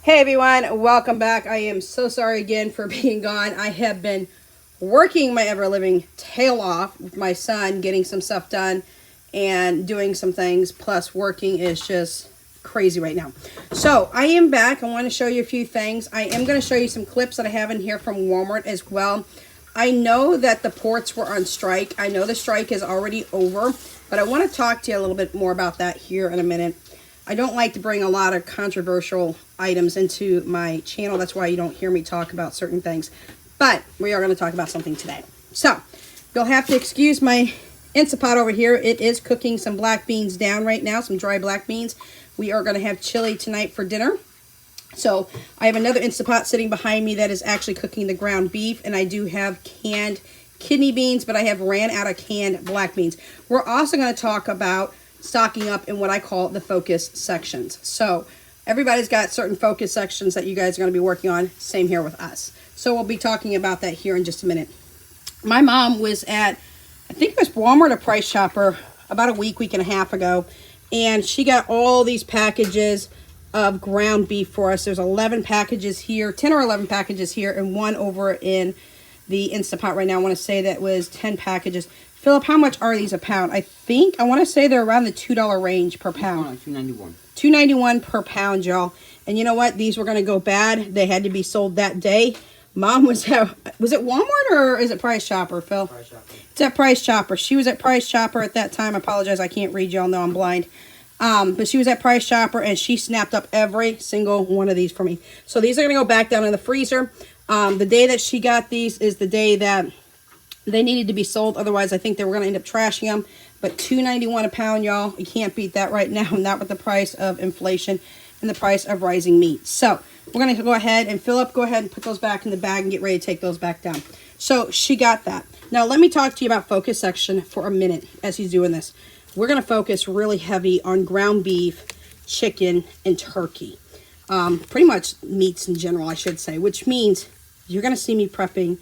Hey everyone, welcome back. I am so sorry again for being gone. I have been working my ever-living tail off with my son, getting some stuff done and doing some things. Plus, working is just crazy right now. So, I am back. I want to show you a few things. I am going to show you some clips that I have in here from Walmart as well. I know that the ports were on strike. I know the strike is already over, but I want to talk to you a little bit more about that here in a minute. I don't like to bring a lot of controversial items into my channel. That's why you don't hear me talk about certain things. But we are going to talk about something today. So, you'll have to excuse my Instant Pot over here. It is cooking some black beans down right now, some dry black beans. We are going to have chili tonight for dinner. So, I have another Instant Pot sitting behind me that is actually cooking the ground beef. And I do have canned kidney beans, but I have ran out of canned black beans. We're also going to talk about stocking up in what I call the focus sections. So everybody's got certain focus sections that you guys are going to be working on. Same here with us. So we'll be talking about that here in just a minute. My mom was at, I think it was Walmart or Price Chopper about a week and a half ago. And she got all these packages of ground beef for us. There's 11 packages here, 10 or 11 packages here, and one over in the Instant Pot right now. I want to say that was 10 packages. Philip, how much are these a pound? I want to say they're around the $2 range per pound. $2.91. $2.91 per pound, y'all. And you know what? These were going to go bad. They had to be sold that day. Mom was it Walmart or is it Price Chopper, Phil? Price Chopper. It's at Price Chopper. She was at Price Chopper at that time. I apologize. I can't read, y'all know I'm blind. But she was at Price Chopper and she snapped up every single one of these for me. So these are going to go back down in the freezer. The day that she got these is the day that they needed to be sold. Otherwise, I think they were going to end up trashing them. But $2.91 a pound, y'all. You can't beat that right now. Not with the price of inflation and the price of rising meat. So we're going to go ahead and Philip, go ahead and put those back in the bag and get ready to take those back down. So she got that. Now let me talk to you about focus section for a minute as he's doing this. We're going to focus really heavy on ground beef, chicken, and turkey. Pretty much meats in general, I should say, which means you're going to see me prepping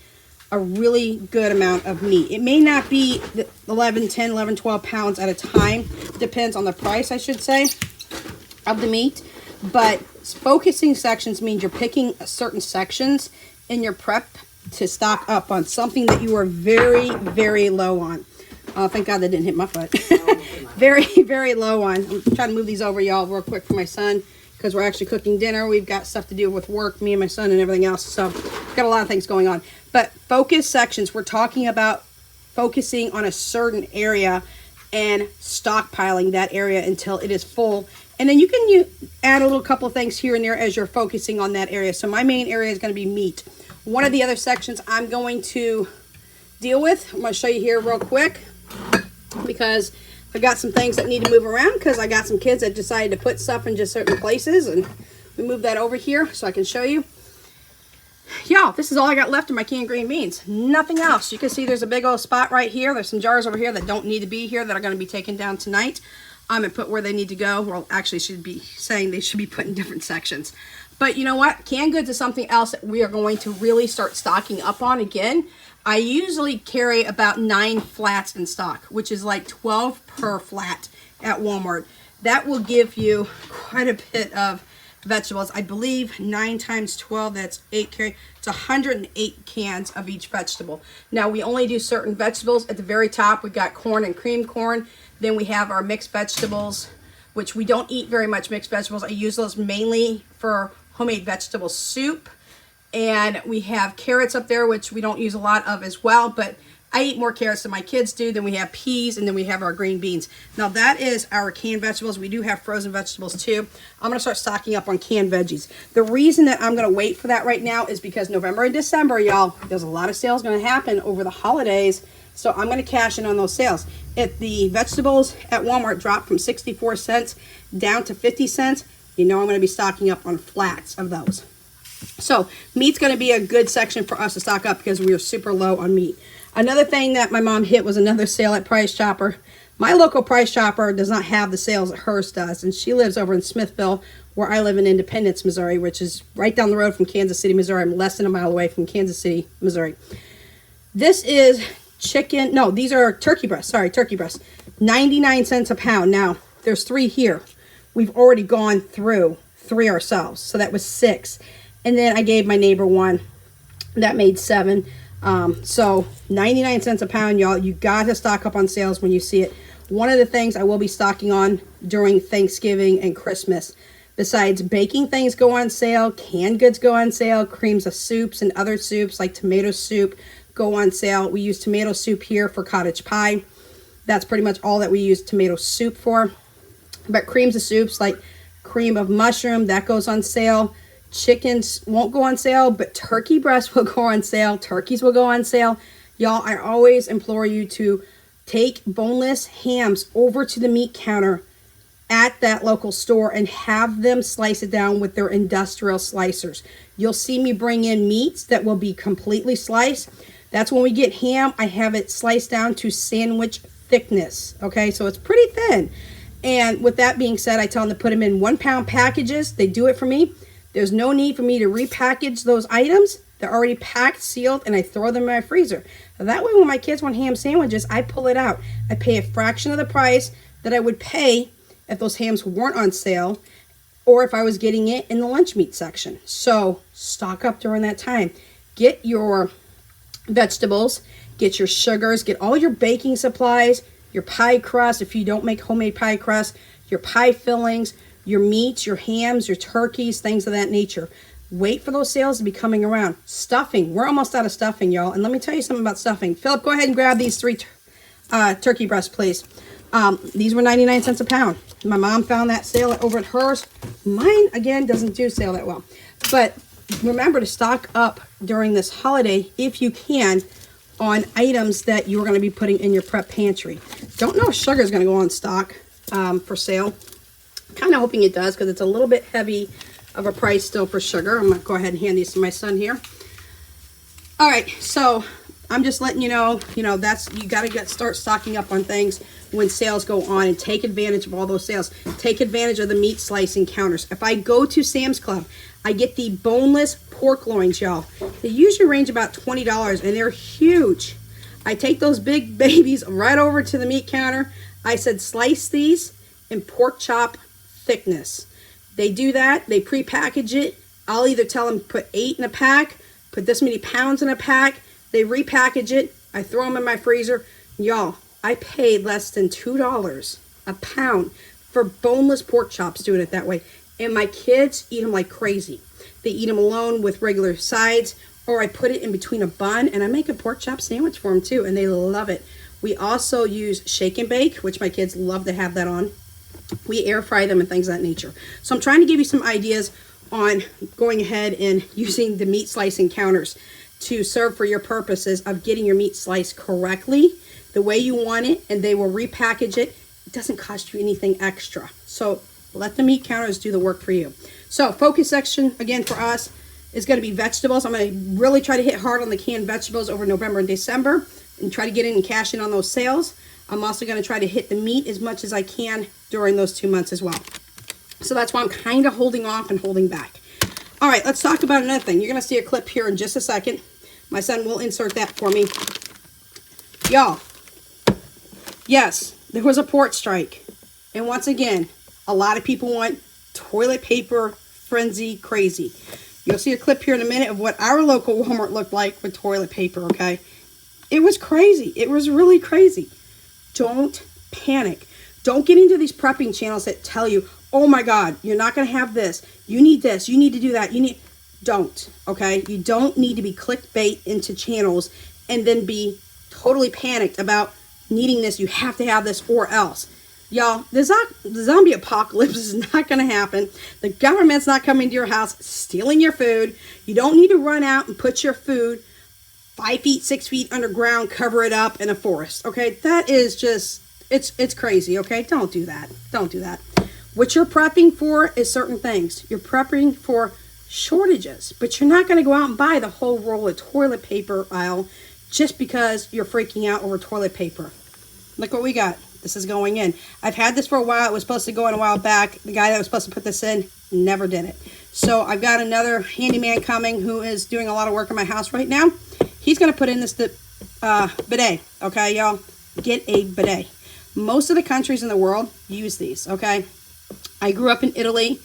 a really good amount of meat. It may not be 10, 12 pounds at a time. Depends on the price, I should say, of the meat. But focusing sections means you're picking certain sections in your prep to stock up on something that you are very, very low on. Thank God that didn't hit my foot. Very, very low on. I'm trying to move these over, y'all, real quick for my son, because we're actually cooking dinner. We've got stuff to do with work, me and my son and everything else. So we've got a lot of things going on. But focus sections, we're talking about focusing on a certain area and stockpiling that area until it is full. And then you can add a little couple of things here and there as you're focusing on that area. So my main area is going to be meat. One of the other sections I'm going to deal with, I'm going to show you here real quick, because I got some things that need to move around because I got some kids that decided to put stuff in just certain places, and we move that over here so I can show you. Y'all, this is all I got left in my canned green beans. Nothing else. You can see there's a big old spot right here. There's some jars over here that don't need to be here that are going to be taken down tonight. And put where they need to go. Well, actually, should be saying they should be put in different sections. But you know what? Canned goods is something else that we are going to really start stocking up on again. I usually carry about 9 flats in stock, which is like 12 per flat at Walmart. That will give you quite a bit of vegetables. I believe 9 times 12, that's 8 carry. It's 108 cans of each vegetable. Now, we only do certain vegetables. At the very top, we've got corn and cream corn. Then we have our mixed vegetables, which we don't eat very much mixed vegetables. I use those mainly for homemade vegetable soup. And we have carrots up there, which we don't use a lot of as well, but I eat more carrots than my kids do. Then we have peas, and then we have our green beans. Now that is our canned vegetables. We do have frozen vegetables too. I'm going to start stocking up on canned veggies. The reason that I'm going to wait for that right now is because November and December, y'all, there's a lot of sales going to happen over the holidays. So I'm going to cash in on those sales. If the vegetables at Walmart drop from 64 cents down to 50 cents, you know I'm going to be stocking up on flats of those. So meat's going to be a good section for us to stock up because we are super low on meat. Another thing that my mom hit was another sale at Price Chopper. My local Price Chopper does not have the sales that hers does, and she lives over in Smithville, where I live in Independence, Missouri, which is right down the road from Kansas City, Missouri. I'm less than a mile away from Kansas City, Missouri. This is chicken. No, these are turkey breasts. Sorry, turkey breasts. 99 cents a pound. Now, there's 3 here. We've already gone through 3 ourselves. So that was 6. And then I gave my neighbor one. That made 7. So 99 cents a pound, y'all. You got to stock up on sales when you see it. One of the things I will be stocking on during Thanksgiving and Christmas, besides baking things go on sale, canned goods go on sale, creams of soups and other soups like tomato soup go on sale. We use tomato soup here for cottage pie. That's pretty much all that we use tomato soup for. But creams of soups like cream of mushroom, that goes on sale. Chickens won't go on sale, but turkey breasts will go on sale. Turkeys will go on sale. Y'all, I always implore you to take boneless hams over to the meat counter at that local store and have them slice it down with their industrial slicers. You'll see me bring in meats that will be completely sliced. That's when we get ham, I have it sliced down to sandwich thickness. Okay, so it's pretty thin. And with that being said, I tell them to put them in 1 pound packages. They do it for me. There's no need for me to repackage those items. They're already packed, sealed, and I throw them in my freezer. That way when my kids want ham sandwiches, I pull it out. I pay a fraction of the price that I would pay if those hams weren't on sale or if I was getting it in the lunch meat section. So stock up during that time. Get your vegetables, get your sugars, get all your baking supplies, your pie crust if you don't make homemade pie crust, your pie fillings, your meats, your hams, your turkeys, things of that nature. Wait for those sales to be coming around. Stuffing. We're almost out of stuffing, y'all. And let me tell you something about stuffing. Philip, go ahead and grab these 3 turkey breasts, please. These were 99 cents a pound. My mom found that sale over at hers. Mine, again, doesn't do sale that well. But remember to stock up during this holiday, if you can, on items that you're going to be putting in your prep pantry. Don't know if sugar is going to go on stock for sale. Kind of hoping it does because it's a little bit heavy of a price still for sugar. I'm going to go ahead and hand these to my son here. All right, so I'm just letting you know, that's, you got to start stocking up on things when sales go on and take advantage of all those sales. Take advantage of the meat slicing counters. If I go to Sam's Club, I get the boneless pork loins, y'all. They usually range about $20 and they're huge. I take those big babies right over to the meat counter. I said, slice these in pork chop thickness. They do that. They pre-package it. I'll either tell them put 8 in a pack, put this many pounds in a pack. They repackage it. I throw them in my freezer. Y'all, I paid less than $2 a pound for boneless pork chops doing it that way. And my kids eat them like crazy. They eat them alone with regular sides, or I put it in between a bun and I make a pork chop sandwich for them too, and they love it. We also use shake and bake, which my kids love to have that on. We air fry them and things of that nature. So I'm trying to give you some ideas on going ahead and using the meat slicing counters to serve for your purposes of getting your meat sliced correctly, the way you want it, and they will repackage it. It doesn't cost you anything extra. So let the meat counters do the work for you. So focus section, again, for us is going to be vegetables. I'm going to really try to hit hard on the canned vegetables over November and December and try to get in and cash in on those sales. I'm also going to try to hit the meat as much as I can during those 2 months as well. So that's why I'm kind of holding off and holding back. All right, let's talk about another thing. You're going to see a clip here in just a second. My son will insert that for me. Y'all, yes, there was a port strike. And once again, a lot of people went toilet paper frenzy crazy. You'll see a clip here in a minute of what our local Walmart looked like with toilet paper, okay? It was crazy. It was really crazy. Don't panic. Don't get into these prepping channels that tell you, oh my God, you're not going to have this. You need this. You need to do that. Don't, okay? You don't need to be clickbait into channels and then be totally panicked about needing this. You have to have this or else. Y'all, the zombie apocalypse is not going to happen. The government's not coming to your house stealing your food. You don't need to run out and put your food 5 feet, 6 feet underground, cover it up in a forest, okay? That is just, it's crazy, okay? Don't do that. Don't do that. What you're prepping for is certain things. You're prepping for shortages, but you're not going to go out and buy the whole roll of toilet paper aisle just because you're freaking out over toilet paper. Look what we got. This is going in. I've had this for a while. It was supposed to go in a while back. The guy that was supposed to put this in never did it. So I've got another handyman coming who is doing a lot of work in my house right now. He's going to put in this bidet. Okay, y'all? Get a bidet. Most of the countries in the world use these, okay? I grew up in Italy.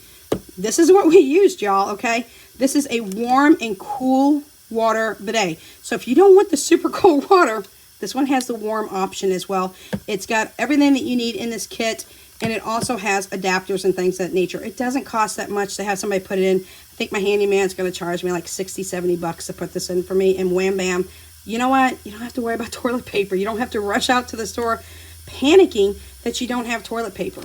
this is what we used, y'all, okay? This is a warm and cool water bidet. So if you don't want the super cold water, this one has the warm option as well. It's got everything that you need in this kit, and it also has adapters and things of that nature. It doesn't cost that much to have somebody put it in. I think my handyman's going to charge me like 60, 70 bucks to put this in for me, and wham bam. You know what? You don't have to worry about toilet paper. You don't have to rush out to the store panicking that you don't have toilet paper.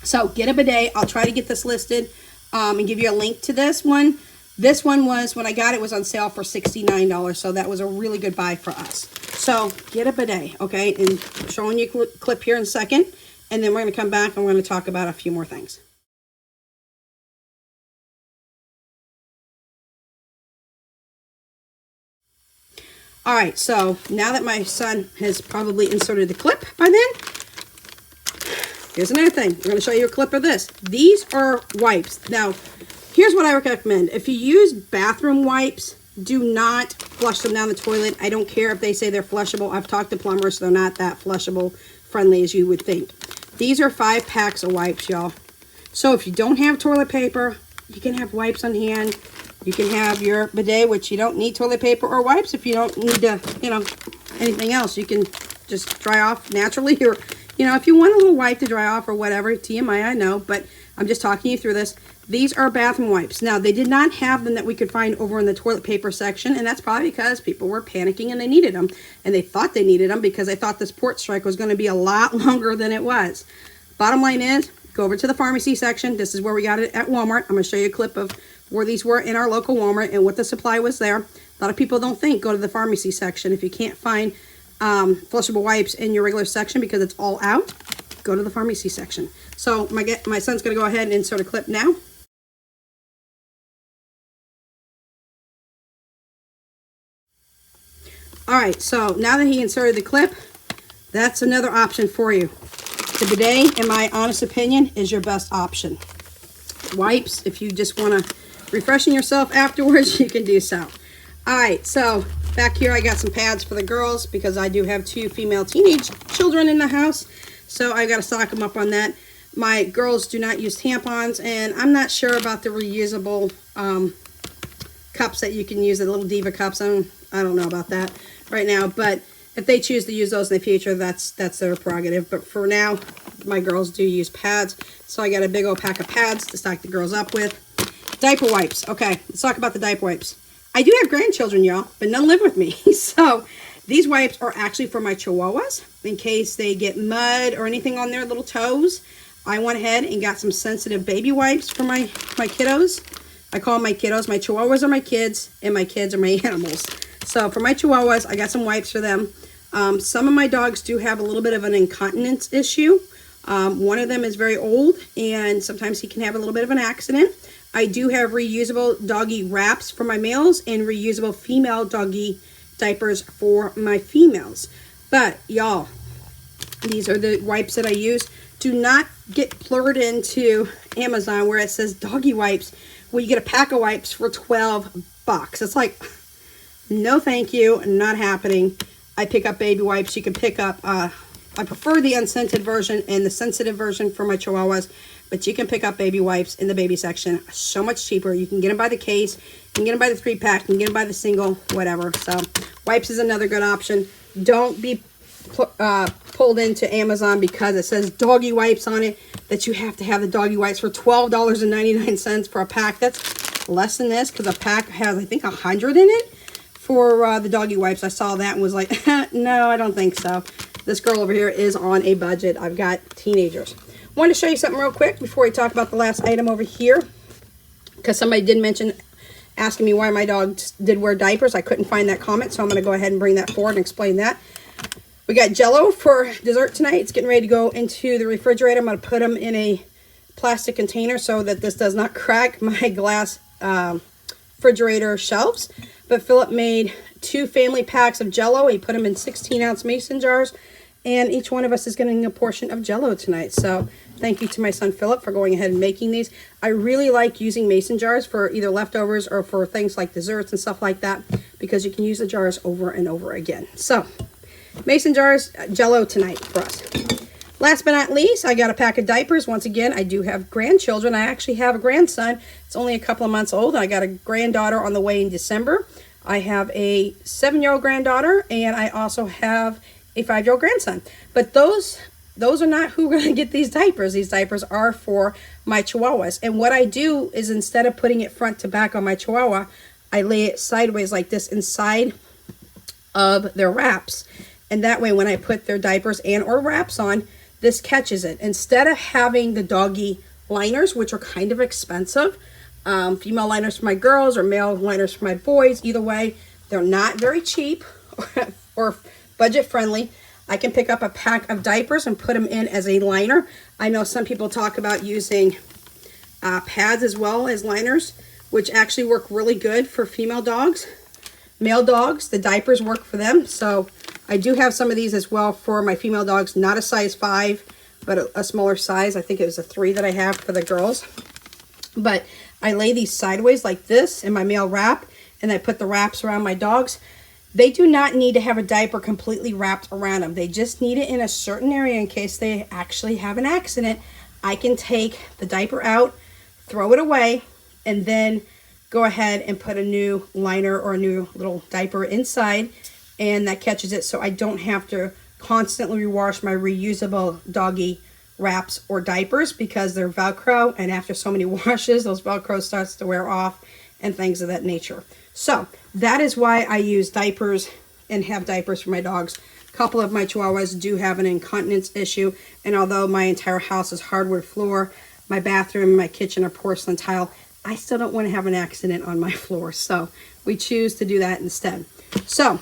So get a bidet. I'll try to get this listed and give you a link to this one. This one was, when I got it, was on sale for $69. So that was a really good buy for us. So get a bidet, okay? And I'm showing you a clip here in a second. And then we're going to come back and we're going to talk about a few more things. All right, so now that my son has probably inserted the clip by then, here's another thing. I'm going to show you a clip of this. These are wipes. Now, here's what I recommend. If you use bathroom wipes, do not flush them down the toilet. I don't care if they say they're flushable. I've talked to plumbers. They're not that flushable friendly as you would think. These are 5 packs of wipes, y'all. So if you don't have toilet paper, you can have wipes on hand. You can have your bidet, which you don't need toilet paper or wipes if you don't need to, you know, anything else. You can just dry off naturally, or, you know, if you want a little wipe to dry off or whatever, TMI, I know, but I'm just talking you through this. These are bathroom wipes. Now, they did not have them that we could find over in the toilet paper section, and that's probably because people were panicking and they needed them, and they thought they needed them because they thought this port strike was going to be a lot longer than it was. Bottom line is, go over to the pharmacy section. This is where we got it at Walmart. I'm going to show you a clip of where these were in our local Walmart and what the supply was there. A lot of people don't think, go to the pharmacy section. If you can't find flushable wipes in your regular section because it's all out, go to the pharmacy section. So my son's going to go ahead and insert a clip now. All right, so now that he inserted the clip, that's another option for you. The bidet, in my honest opinion, is your best option. Wipes, if you just want to refreshen yourself afterwards, you can do so. All right, so back here I got some pads for the girls because I do have 2 female teenage children in the house, so I got to stock them up on that. My girls do not use tampons, and I'm not sure about the reusable cups that you can use, the little Diva cups. I don't know about that right now, but if they choose to use those in the future, that's their prerogative. But for now, my girls do use pads, so I got a big old pack of pads to stock the girls up with. Diaper wipes. Okay, let's talk about the diaper wipes. I do have grandchildren, y'all, but none live with me. So these wipes are actually for my chihuahuas in case they get mud or anything on their little toes. I went ahead and got some sensitive baby wipes for my kiddos. I call them my kiddos. My chihuahuas are my kids, and my kids are my animals. So for my chihuahuas, I got some wipes for them. Some of my dogs do have a little bit of an incontinence issue. One of them is very old, and sometimes he can have a little bit of an accident. I do have reusable doggy wraps for my males and reusable female doggy diapers for my females. But y'all, these are the wipes that I use. Do not get plugged into Amazon where it says doggy wipes, where you get a pack of wipes for 12 bucks. It's like, no thank you, not happening. I pick up baby wipes. You can pick up, I prefer the unscented version and the sensitive version for my chihuahuas, but you can pick up baby wipes in the baby section. So much cheaper. You can get them by the case, you can get them by the 3-pack, you can get them by the single, whatever. So wipes is another good option. Don't be pulled into Amazon because it says doggy wipes on it, that you have to have the doggy wipes for $12.99 for a pack. That's less than this because a pack has, I think, 100 in it for the doggy wipes. I saw that and was like, no, I don't think so. This girl over here is on a budget. I've got teenagers. I want to show you something real quick before we talk about the last item over here, because somebody did mention asking me why my dog did wear diapers. I couldn't find that comment, so I'm going to go ahead and bring that forward and explain that. We got Jell-O for dessert tonight. It's getting ready to go into the refrigerator. I'm going to put them in a plastic container so that this does not crack my glass refrigerator shelves. But Philip made 2 family packs of Jell-O. He put them in 16-ounce mason jars, and each one of us is getting a portion of Jell-O tonight. So thank you to my son Philip for going ahead and making these. I really like using mason jars for either leftovers or for things like desserts and stuff like that, because you can use the jars over and over again. So mason jars, Jell-O tonight for us. Last but not least, I got a pack of diapers. Once again, I do have grandchildren. I actually have a grandson. It's only a couple of months old. I got a granddaughter on the way in December. I have a 7-year-old granddaughter, and I also have a 5-year-old grandson. But those are not who are going to get these diapers. These diapers are for my Chihuahuas. And what I do is, instead of putting it front to back on my Chihuahua, I lay it sideways like this inside of their wraps. And that way, when I put their diapers and or wraps on, this catches it. Instead of having the doggy liners, which are kind of expensive, female liners for my girls or male liners for my boys, either way, they're not very cheap or budget friendly. I can pick up a pack of diapers and put them in as a liner. I know some people talk about using pads as well as liners, which actually work really good for female dogs. Male dogs, the diapers work for them. So I do have some of these as well for my female dogs, not a size 5, but a smaller size. I think it was a 3 that I have for the girls. But I lay these sideways like this in my male wrap, and I put the wraps around my dogs. They do not need to have a diaper completely wrapped around them. They just need it in a certain area in case they actually have an accident. I can take the diaper out, throw it away, and then go ahead and put a new liner or a new little diaper inside, and that catches it, so I don't have to constantly rewash my reusable doggy wraps or diapers, because they're Velcro, and after so many washes, those Velcro starts to wear off and things of that nature. So that is why I use diapers and have diapers for my dogs. A couple of my Chihuahuas do have an incontinence issue, and although my entire house is hardwood floor, my bathroom and my kitchen are porcelain tile, I still don't want to have an accident on my floor, so we choose to do that instead. So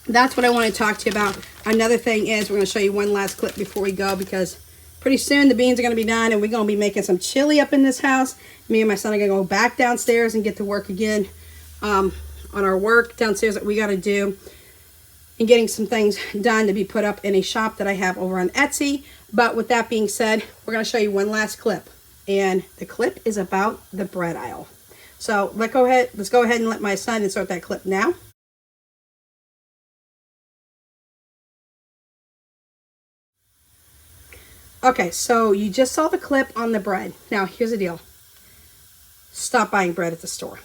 that's what I want to talk to you about. Another thing is, we're going to show you one last clip before we go, because pretty soon the beans are going to be done, and we're going to be making some chili up in this house. Me and my son are going to go back downstairs and get to work again on our work downstairs that we got to do, and getting some things done to be put up in a shop that I have over on Etsy. But with that being said, we're going to show you one last clip, and the clip is about the bread aisle. So let's go ahead and let my son insert that clip now. Okay, so you just saw the clip on the bread. Now, here's the deal. Stop buying bread at the store.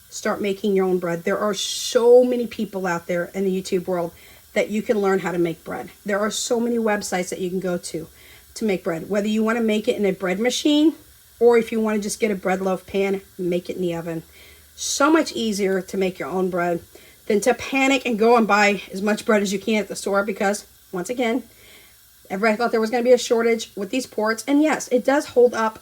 Start making your own bread. There are so many people out there in the YouTube world that you can learn how to make bread. There are so many websites that you can go to make bread. Whether you want to make it in a bread machine, or if you want to just get a bread loaf pan, make it in the oven. So much easier to make your own bread than to panic and go and buy as much bread as you can at the store, because, once again, everybody thought there was going to be a shortage with these ports. And yes, it does hold up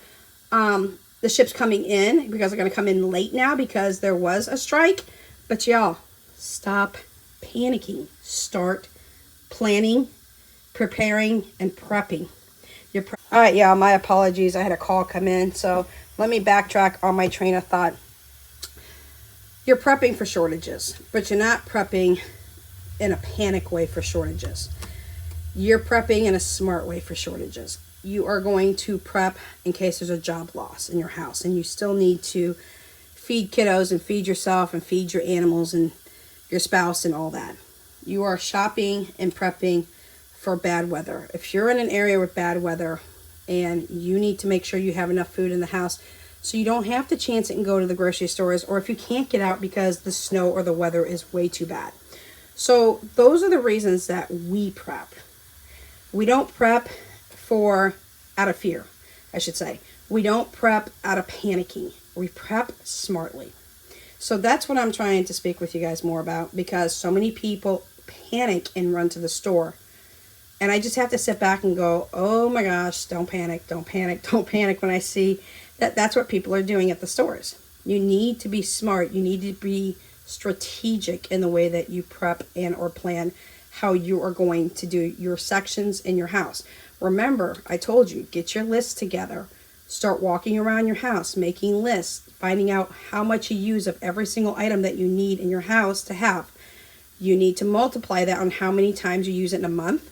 the ships coming in, because they're going to come in late now because there was a strike. But y'all, stop panicking. Start planning, preparing, and prepping. All right, y'all, my apologies. I had a call come in, so let me backtrack on my train of thought. You're prepping for shortages, but you're not prepping in a panic way for shortages. You're prepping in a smart way for shortages. You are going to prep in case there's a job loss in your house, and you still need to feed kiddos and feed yourself and feed your animals and your spouse and all that. You are shopping and prepping for bad weather. If you're in an area with bad weather and you need to make sure you have enough food in the house so you don't have to chance it and go to the grocery stores, or if you can't get out because the snow or the weather is way too bad. So those are the reasons that we prep. We don't prep out of fear, I should say. We don't prep out of panicking. We prep smartly. So that's what I'm trying to speak with you guys more about, because so many people panic and run to the store. And I just have to sit back and go, oh my gosh, don't panic, don't panic, don't panic, when I see that that's what people are doing at the stores. You need to be smart. You need to be strategic in the way that you prep and or plan how you are going to do your sections in your house. Remember, I told you, get your lists together. Start walking around your house, making lists, finding out how much you use of every single item that you need in your house to have. You need to multiply that on how many times you use it in a month.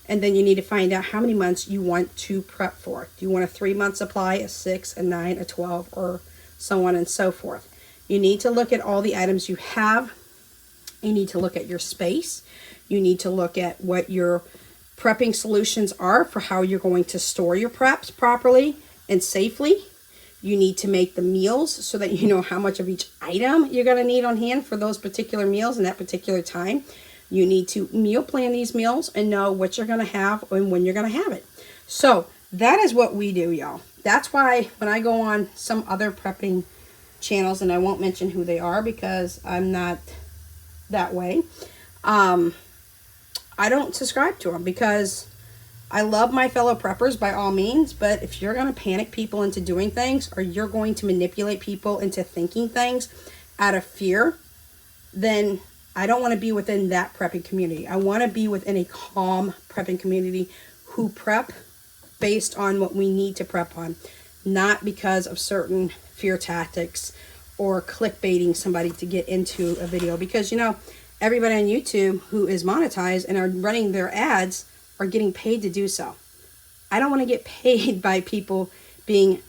And then you need to find out how many months you want to prep for. Do you want a 3-month supply, a 6, a 9, a 12, or so on and so forth? You need to look at all the items you have. You need to look at your space. You need to look at what your prepping solutions are for how you're going to store your preps properly and safely. You need to make the meals so that you know how much of each item you're going to need on hand for those particular meals in that particular time. You need to meal plan these meals and know what you're going to have and when you're going to have it. So that is what we do, y'all. That's why when I go on some other prepping channels, and I won't mention who they are because I'm not that way, I don't subscribe to them because I love my fellow preppers by all means, but if you're going to panic people into doing things, or you're going to manipulate people into thinking things out of fear, then I don't want to be within that prepping community. I want to be within a calm prepping community who prep based on what we need to prep on, not because of certain fear tactics or clickbaiting somebody to get into a video. Because, you know, everybody on YouTube who is monetized and are running their ads are getting paid to do so. I don't want to get paid by people being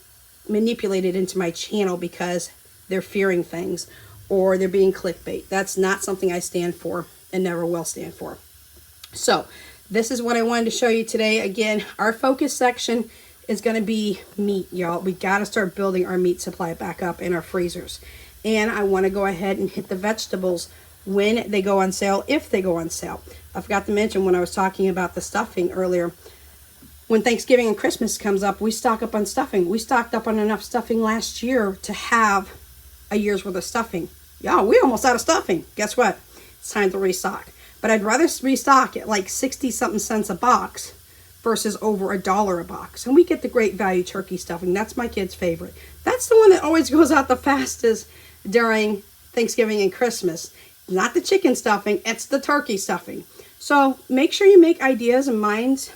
manipulated into my channel because they're fearing things or they're being clickbait. That's not something I stand for and never will stand for. So this is what I wanted to show you today. Again, our focus section is going to be meat, y'all. We got to start building our meat supply back up in our freezers. And I want to go ahead and hit the vegetables when they go on sale, if they go on sale. I forgot to mention when I was talking about the stuffing earlier, when Thanksgiving and Christmas comes up, we stock up on stuffing. We stocked up on enough stuffing last year to have a year's worth of stuffing. Y'all, we almost out of stuffing. Guess what? It's time to restock. But I'd rather restock at like 60-something cents a box versus over $1 a box. And we get the great value turkey stuffing. That's my kid's favorite. That's the one that always goes out the fastest during Thanksgiving and Christmas. Not the chicken stuffing, it's the turkey stuffing. So make sure you make ideas and minds,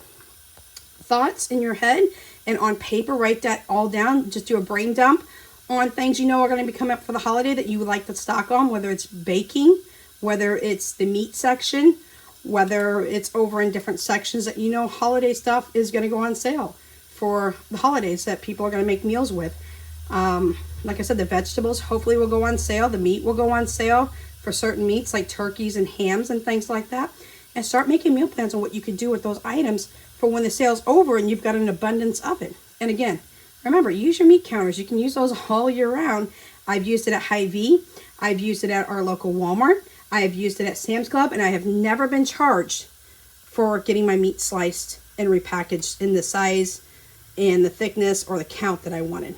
thoughts in your head, and on paper, write that all down. Just do a brain dump on things you know are going to be coming up for the holiday that you would like to stock on, whether it's baking, whether it's the meat section, whether it's over in different sections that you know holiday stuff is going to go on sale for the holidays that people are going to make meals with. Like I said, the vegetables hopefully will go on sale. The meat will go on sale for certain meats like turkeys and hams and things like that. And start making meal plans on what you can do with those items for when the sale's over and you've got an abundance of it. And again, remember, use your meat counters. You can use those all year round. I've used it at Hy-Vee. I've used it at our local Walmart. I have used it at Sam's Club, and I have never been charged for getting my meat sliced and repackaged in the size and the thickness or the count that I wanted.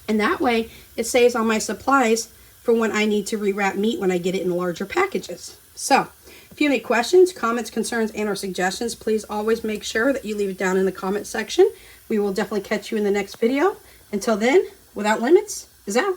And that way, it saves on my supplies for when I need to rewrap meat when I get it in larger packages. So, if you have any questions, comments, concerns, and or suggestions, please always make sure that you leave it down in the comment section. We will definitely catch you in the next video. Until then, Without Limits is out.